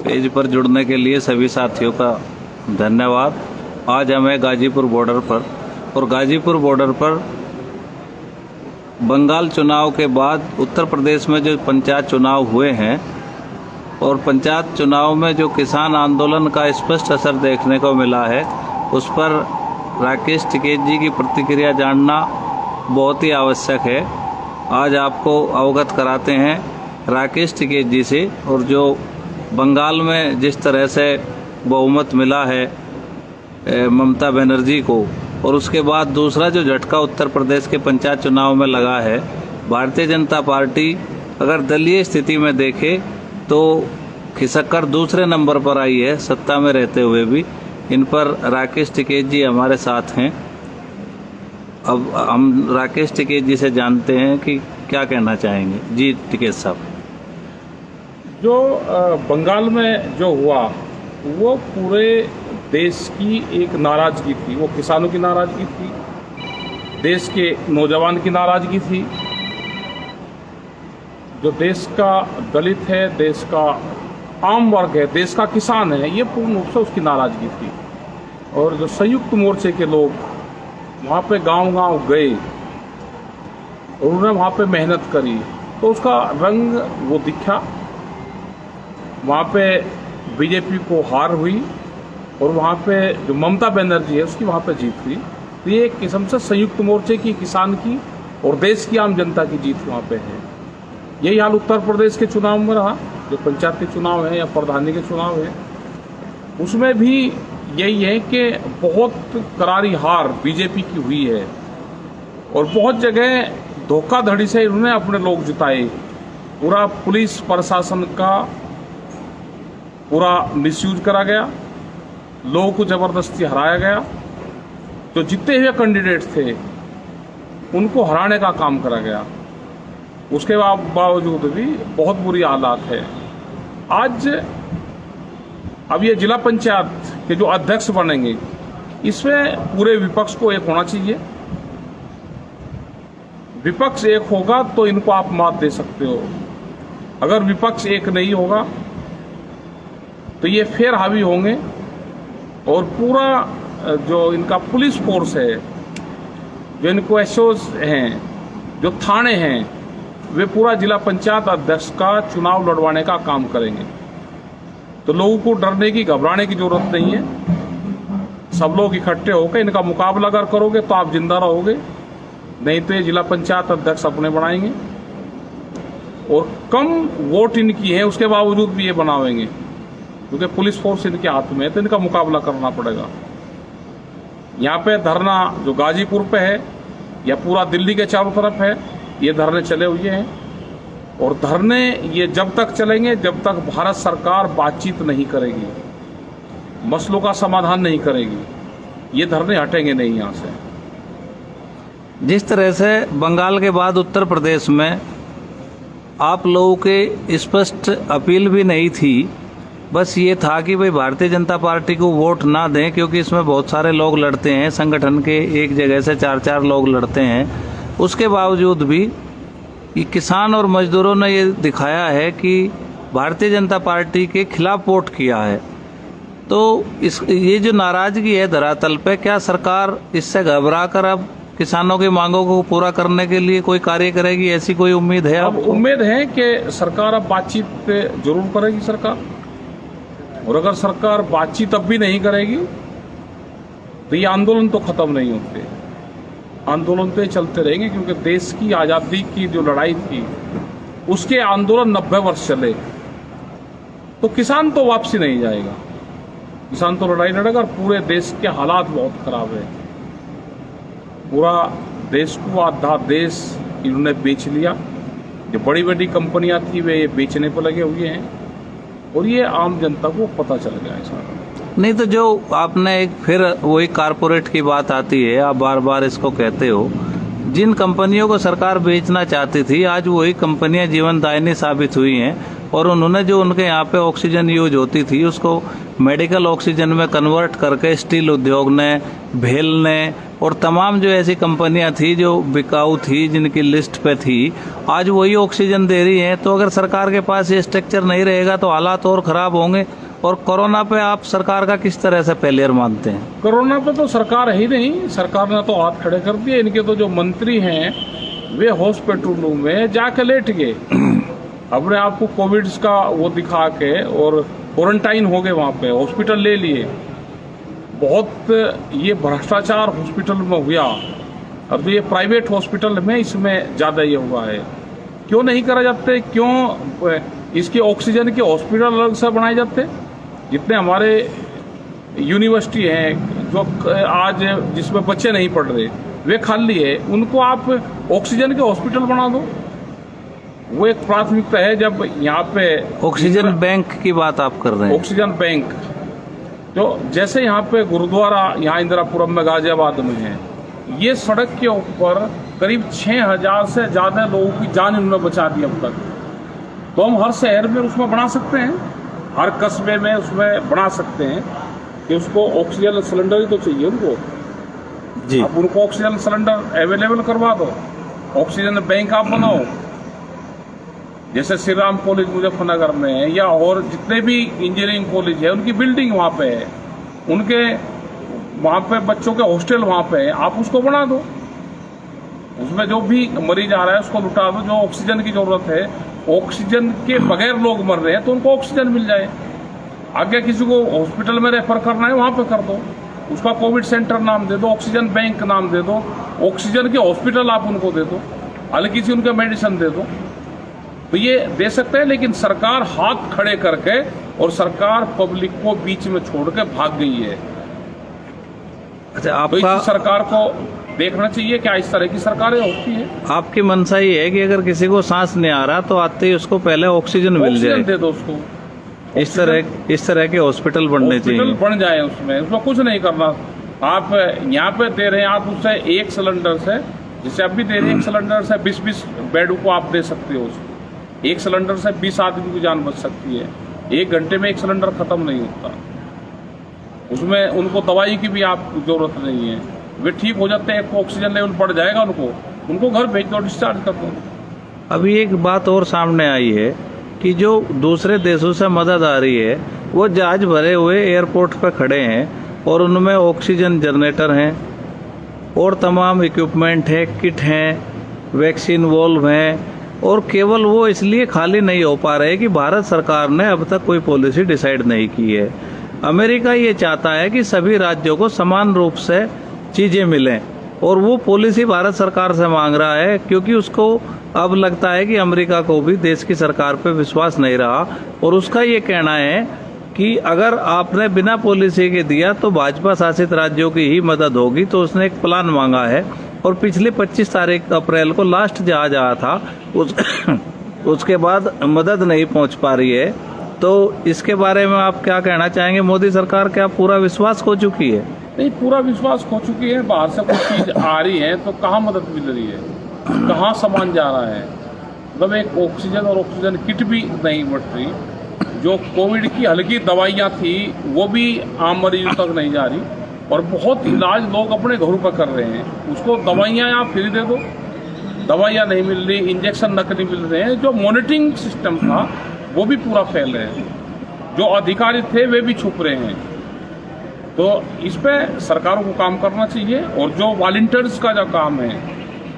Page पर जुड़ने के लिए सभी साथियों का धन्यवाद। आज हमें गाजीपुर बॉर्डर पर और गाजीपुर बॉर्डर पर बंगाल चुनाव के बाद उत्तर प्रदेश में जो पंचायत चुनाव हुए हैं और पंचायत चुनाव में जो किसान आंदोलन का स्पष्ट असर देखने को मिला है, उस पर राकेश टिकैत जी की प्रतिक्रिया जानना बहुत ही आवश्यक है। आज आपको अवगत कराते हैं राकेश टिकैत जी से, और जो बंगाल में जिस तरह से बहुमत मिला है ममता बनर्जी को, और उसके बाद दूसरा जो झटका उत्तर प्रदेश के पंचायत चुनाव में लगा है, भारतीय जनता पार्टी अगर दलीय स्थिति में देखे तो खिसक कर दूसरे नंबर पर आई है सत्ता में रहते हुए भी। इन पर राकेश टिकैत जी हमारे साथ हैं। अब हम राकेश टिकैत जी से जानते हैं कि क्या कहना चाहेंगे। जी टिकैत साहब, जो बंगाल में जो हुआ वो पूरे देश की एक नाराजगी थी। वो किसानों की नाराजगी थी, देश के नौजवान की नाराजगी थी, जो देश का दलित है, देश का आम वर्ग है, देश का किसान है, ये पूर्ण रूप से उसकी नाराजगी थी। और जो संयुक्त मोर्चे के लोग वहाँ पे गांव-गांव गए और उन्होंने वहाँ पे मेहनत करी, तो उसका रंग वो दिखा। वहाँ पे बीजेपी को हार हुई और वहाँ पे जो ममता बनर्जी है उसकी वहाँ पे जीत हुई। तो ये एक किस्म से संयुक्त मोर्चे की, किसान की और देश की आम जनता की जीत वहाँ पे है। यही हाल उत्तर प्रदेश के चुनाव में रहा, जो पंचायत के चुनाव है या प्रधानी के चुनाव है, उसमें भी यही है कि बहुत करारी हार बीजेपी की हुई है और बहुत जगह धोखाधड़ी से इन्होंने अपने लोग जिताए। पूरा पुलिस प्रशासन का पूरा मिसयूज करा गया, लोगों को जबरदस्ती हराया गया। जो जीते हुए कैंडिडेट थे उनको हराने का काम करा गया। उसके बावजूद भी बहुत बुरी हालात है। आज अब ये जिला पंचायत के जो अध्यक्ष बनेंगे, इसमें पूरे विपक्ष को एक होना चाहिए। विपक्ष एक होगा तो इनको आप मात दे सकते हो। अगर विपक्ष एक नहीं होगा तो ये फिर हावी होंगे और पूरा जो इनका पुलिस फोर्स है, जो इनको एसओज हैं, जो थाने हैं, वे पूरा जिला पंचायत अध्यक्ष का चुनाव लड़वाने का काम करेंगे। तो लोगों को डरने की, घबराने की जरूरत नहीं है। सब लोग इकट्ठे होकर इनका मुकाबला अगर करोगे तो आप जिंदा रहोगे, नहीं तो ये जिला पंचायत अध्यक्ष अपने बनाएंगे। और कम वोट इनकी है उसके बावजूद भी ये बनावेंगे, क्योंकि पुलिस फोर्स इनके हाथ में है, तो इनका मुकाबला करना पड़ेगा। यहाँ पे धरना जो गाजीपुर पे है या पूरा दिल्ली के चारों तरफ है, ये धरने चले हुए हैं। और धरने ये जब तक चलेंगे जब तक भारत सरकार बातचीत नहीं करेगी, मसलों का समाधान नहीं करेगी, ये धरने हटेंगे नहीं यहाँ से। जिस तरह से बंगाल के बाद उत्तर प्रदेश में आप लोगों के स्पष्ट अपील भी नहीं थी, बस ये था कि भाई भारतीय जनता पार्टी को वोट ना दें, क्योंकि इसमें बहुत सारे लोग लड़ते हैं, संगठन के एक जगह से 4-4 लोग लड़ते हैं। उसके बावजूद भी किसान और मजदूरों ने ये दिखाया है कि भारतीय जनता पार्टी के खिलाफ वोट किया है। तो ये जो नाराजगी है धरातल पे, क्या सरकार इससे घबरा कर अब किसानों की मांगों को पूरा करने के लिए कोई कार्य करेगी, ऐसी कोई उम्मीद है? अब उम्मीद है कि सरकार अब बातचीत जरूर करेगी सरकार। और अगर सरकार बातचीत अब भी नहीं करेगी तो ये आंदोलन तो खत्म नहीं होते, आंदोलन तो चलते रहेंगे। क्योंकि देश की आज़ादी की जो लड़ाई थी उसके आंदोलन 90 वर्ष चले, तो किसान तो वापसी नहीं जाएगा। किसान तो लड़ाई लड़ेगा। और पूरे देश के हालात बहुत खराब है। पूरा देश को आधा देश इन्होंने बेच लिया। जो बड़ी बड़ी कंपनियां थी वे ये बेचने पर लगे हुए हैं और ये आम जनता को पता चल गया है सारा। नहीं तो जो आपने एक फिर वही कारपोरेट की बात आती है, आप बार बार इसको कहते हो, जिन कंपनियों को सरकार बेचना चाहती थी आज वही कंपनियां जीवनदायिनी साबित हुई हैं और उन्होंने जो उनके यहाँ पे ऑक्सीजन यूज होती थी उसको मेडिकल ऑक्सीजन में कन्वर्ट करके स्टील उद्योग ने, भेल ने और तमाम जो ऐसी कंपनियां थी जो बिकाऊ थी, जिनकी लिस्ट पे थी, आज वही ऑक्सीजन दे रही हैं। तो अगर सरकार के पास ये स्ट्रक्चर नहीं रहेगा तो हालात और ख़राब होंगे। और कोरोना पे आप सरकार का किस तरह से फेलियर मानते हैं? कोरोना पे तो सरकार ही नहीं, सरकार ने तो हाथ खड़े कर दिए। इनके तो जो मंत्री हैं वे हॉस्पिटलों में जाके लेट गए, अपने आप को कोविड का वो दिखा के और क्वारंटाइन हो गए, वहाँ पे हॉस्पिटल ले लिए। बहुत ये भ्रष्टाचार हॉस्पिटल में हुआ। अब तो ये प्राइवेट हॉस्पिटल में इसमें ज़्यादा ये हुआ है। क्यों नहीं करा जाते? क्यों इसके ऑक्सीजन के हॉस्पिटल अलग से बनाए जाते? जितने हमारे यूनिवर्सिटी हैं जो आज जिसमें बच्चे नहीं पढ़ रहे, वे खाली है, उनको आप ऑक्सीजन के हॉस्पिटल बना दो। वो एक प्राथमिकता है। जब यहाँ पे ऑक्सीजन बैंक की बात आप कर रहे हैं? ऑक्सीजन बैंक जो जैसे यहाँ पे गुरुद्वारा यहाँ इंदिरापुरम में गाजियाबाद में है, ये सड़क के ऊपर करीब 6000 से ज़्यादा लोगों की जान इन्होंने बचा दी अब तक। तो हम हर शहर में उसमें बना सकते हैं, हर कस्बे में उसमें बना सकते हैं कि उसको ऑक्सीजन सिलेंडर ही तो चाहिए उनको जी। आप उनको ऑक्सीजन सिलेंडर अवेलेबल करवा दो, ऑक्सीजन बैंक आप बनाओ। जैसे श्री राम कॉलेज मुजफ्फरनगर में है, या और जितने भी इंजीनियरिंग कॉलेज है उनकी बिल्डिंग वहाँ पे है, उनके वहाँ पे बच्चों के हॉस्टल वहाँ पे है, आप उसको बना दो। उसमें जो भी मरीज आ रहा है उसको लुटा दो। जो ऑक्सीजन की जरूरत है, ऑक्सीजन के बगैर लोग मर रहे हैं तो उनको ऑक्सीजन मिल जाए। आगे किसी को हॉस्पिटल में रेफर करना है वहाँ पे कर दो, उसका कोविड सेंटर नाम दे दो, ऑक्सीजन बैंक नाम दे दो, ऑक्सीजन के हॉस्पिटल आप उनको दे दो, हल्की सी उनके मेडिसिन दे दो। तो ये दे सकते हैं, लेकिन सरकार हाथ खड़े करके और सरकार पब्लिक को बीच में छोड़ के भाग गई है। अच्छा, तो आपका इस सरकार को देखना चाहिए क्या इस तरह की सरकारें होती है। आपकी मंशा ये है कि अगर किसी को सांस नहीं आ रहा तो आते ही उसको पहले ऑक्सीजन मिल जाए, दे दो उसको। इस तरह के हॉस्पिटल बनने चाहिए, हॉस्पिटल बन जाए। उसमें कुछ नहीं करना। आप यहाँ पे दे रहे हैं, आप उससे एक सिलेंडर से, जिसे अब भी दे रहे हैं, एक सिलेंडर से 20-20 बेड को आप दे सकते हो। उसको एक सिलेंडर से 20 आदमी की जान बच सकती है। 1 घंटे में एक सिलेंडर खत्म नहीं होता। उसमें उनको दवाई की भी आप जरूरत नहीं है, वे ठीक हो जाते हैं। ऑक्सीजन लेवल बढ़ जाएगा, उनको घर भेज दो, डिस्चार्ज कर दो। अभी एक बात और सामने आई है कि जो दूसरे देशों से मदद आ रही है वो जहाज भरे हुए एयरपोर्ट पर खड़े हैं और उनमें ऑक्सीजन जनरेटर हैं और तमाम इक्विपमेंट है, किट हैं, वैक्सीन वॉल्व हैं, और केवल वो इसलिए खाली नहीं हो पा रहे कि भारत सरकार ने अब तक कोई पॉलिसी डिसाइड नहीं की है। अमेरिका ये चाहता है कि सभी राज्यों को समान रूप से चीज़ें मिलें, और वो पॉलिसी भारत सरकार से मांग रहा है, क्योंकि उसको अब लगता है कि अमेरिका को भी देश की सरकार पे विश्वास नहीं रहा। और उसका ये कहना है कि अगर आपने बिना पॉलिसी के दिया तो भाजपा शासित राज्यों की ही मदद होगी। तो उसने एक प्लान मांगा है, और पिछले 25 तारीख अप्रैल को लास्ट जहाज आया था, उसके बाद मदद नहीं पहुंच पा रही है। तो इसके बारे में आप क्या कहना चाहेंगे? मोदी सरकार क्या पूरा विश्वास खो चुकी है? नहीं, पूरा विश्वास खो चुकी है। बाहर से कुछ चीज आ रही है तो कहाँ मदद मिल रही है, कहाँ सामान जा रहा है? मतलब एक ऑक्सीजन और ऑक्सीजन किट भी नहीं बढ़ रही। जो कोविड की हल्की दवाइयाँ थी वो भी आम मरीजों तक नहीं जा रही, और बहुत इलाज लोग अपने घरों पर कर रहे हैं। उसको दवाइयाँ आप फ्री दे दो, दवाइयाँ नहीं मिल रही, इंजेक्शन नकली मिल रहे हैं। जो मॉनिटरिंग सिस्टम था वो भी पूरा फेल है, जो अधिकारी थे वे भी छुप रहे हैं। तो इस पे सरकारों को काम करना चाहिए। और जो वॉलंटियर्स का जो काम है,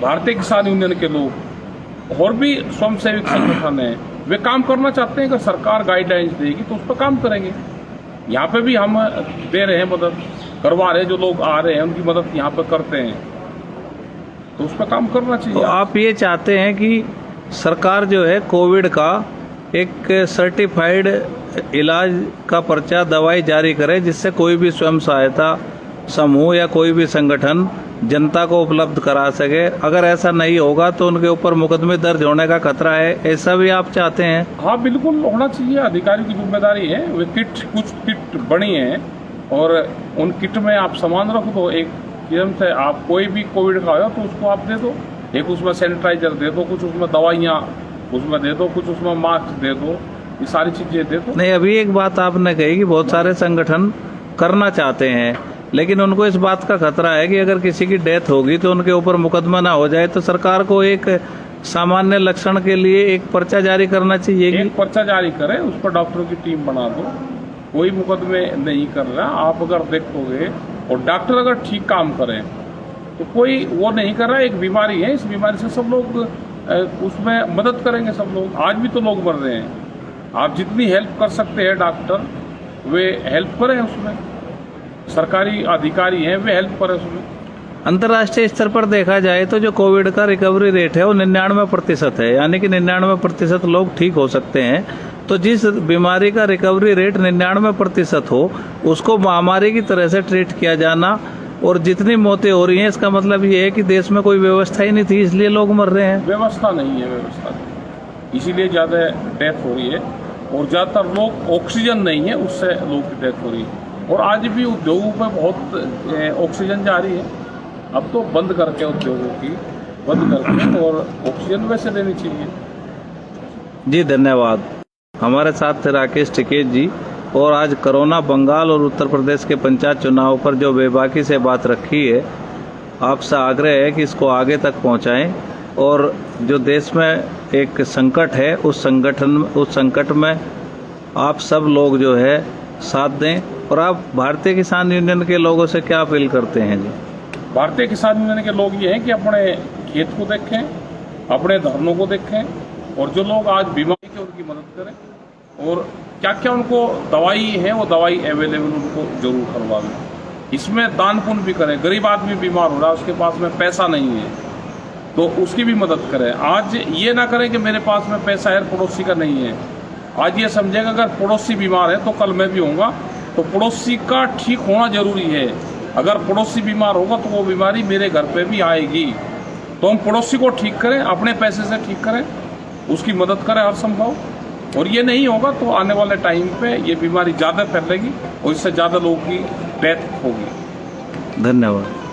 भारतीय किसान यूनियन के लोग और भी स्वयंसेवी संगठन है, वे काम करना चाहते हैं कि सरकार गाइडलाइंस देगी तो उस पर काम करेंगे। यहाँ पे भी हम दे रहे हैं, मदद करवा रहे हैं। जो लोग आ रहे हैं उनकी मदद यहाँ पे करते हैं, तो उस पर काम करना चाहिए। तो आप ये चाहते हैं कि सरकार जो है कोविड का एक सर्टिफाइड इलाज का पर्चा, दवाई जारी करे, जिससे कोई भी स्वयं सहायता समूह या कोई भी संगठन जनता को उपलब्ध करा सके। अगर ऐसा नहीं होगा तो उनके ऊपर मुकदमे दर्ज होने का खतरा है, ऐसा भी आप चाहते हैं? हाँ, बिल्कुल होना चाहिए। अधिकारियों की जिम्मेदारी है। वे कुछ किट बनी है और उन किट में आप सामान रख दो। एक किस्म से आप कोई भी कोविड का हो तो उसको आप दे दो। एक उसमें सैनिटाइजर दे दो, कुछ उसमें दवाइयाँ उसमें दे दो, कुछ उसमें मास्क दे दो, ये सारी चीजें दे दो। नहीं, अभी एक बात आपने कही कि बहुत सारे संगठन करना चाहते हैं, लेकिन उनको इस बात का खतरा है कि अगर किसी की डेथ होगी तो उनके ऊपर मुकदमा ना हो जाए, तो सरकार को एक सामान्य लक्षण के लिए एक पर्चा जारी करना चाहिए। एक पर्चा जारी करें, उस पर डॉक्टरों की टीम बना दो। कोई मुकदमे नहीं कर रहा। आप अगर देखोगे और डॉक्टर अगर ठीक काम करें तो कोई वो नहीं कर रहा। एक बीमारी है, इस बीमारी से सब लोग उसमें मदद करेंगे। सब लोग, आज भी तो लोग मर रहे हैं। आप जितनी हेल्प कर सकते हैं डॉक्टर, वे हेल्प करें उसमें। सरकारी अधिकारी हैं, वे हेल्प करें उसमें। अंतर्राष्ट्रीय स्तर पर देखा जाए तो जो कोविड का रिकवरी रेट है वो 99% है, यानी कि 99% लोग ठीक हो सकते हैं। तो जिस बीमारी का रिकवरी रेट 99% हो, उसको महामारी की तरह से ट्रीट किया जाना। और जितनी मौतें हो रही हैं, इसका मतलब ये है कि देश में कोई व्यवस्था ही नहीं थी, इसलिए लोग मर रहे हैं। व्यवस्था नहीं है, व्यवस्था नहीं, इसीलिए ज़्यादा डेथ हो रही है। और ज़्यादातर लोग ऑक्सीजन नहीं है, उससे लोगों की डेथ हो रही है। और आज भी उद्योगों पर बहुत ऑक्सीजन जा रही है। अब तो बंद करके उद्योगों की बंद करके और ऑक्सीजन वैसे देनी चाहिए। जी धन्यवाद। हमारे साथ थे राकेश टिकेत जी। और आज कोरोना बंगाल और उत्तर प्रदेश के पंचायत चुनाव पर जो बेबाकी से बात रखी है, आपसे आग्रह है कि इसको आगे तक पहुंचाएं। और जो देश में एक संकट है, उस संकट में आप सब लोग जो है साथ दें। और आप भारतीय किसान यूनियन के लोगों से क्या अपील करते हैं जी? भारतीय किसान यूनियन के लोग ये हैं कि अपने खेत को देखें, अपने धरनों को देखें, और जो लोग आज बीमारी के उनकी मदद करें। और क्या क्या उनको दवाई है, वो दवाई अवेलेबल उनको जरूर करवाएं। इसमें दान पुण्य भी करें। गरीब आदमी बीमार हो रहा है, उसके पास में पैसा नहीं है, तो उसकी भी मदद करें। आज ये ना करें कि मेरे पास में पैसा है, पड़ोसी का नहीं है। आज ये समझेगा अगर पड़ोसी बीमार है तो कल मैं भी होऊंगा, तो पड़ोसी का ठीक होना जरूरी है। अगर पड़ोसी बीमार होगा तो वो बीमारी मेरे घर पे भी आएगी। तो हम पड़ोसी को ठीक करें, अपने पैसे से ठीक करें, उसकी मदद करें हर संभव। और ये नहीं होगा तो आने वाले टाइम पे ये बीमारी ज़्यादा फैलेगी और इससे ज़्यादा लोगों की डेथ होगी। धन्यवाद।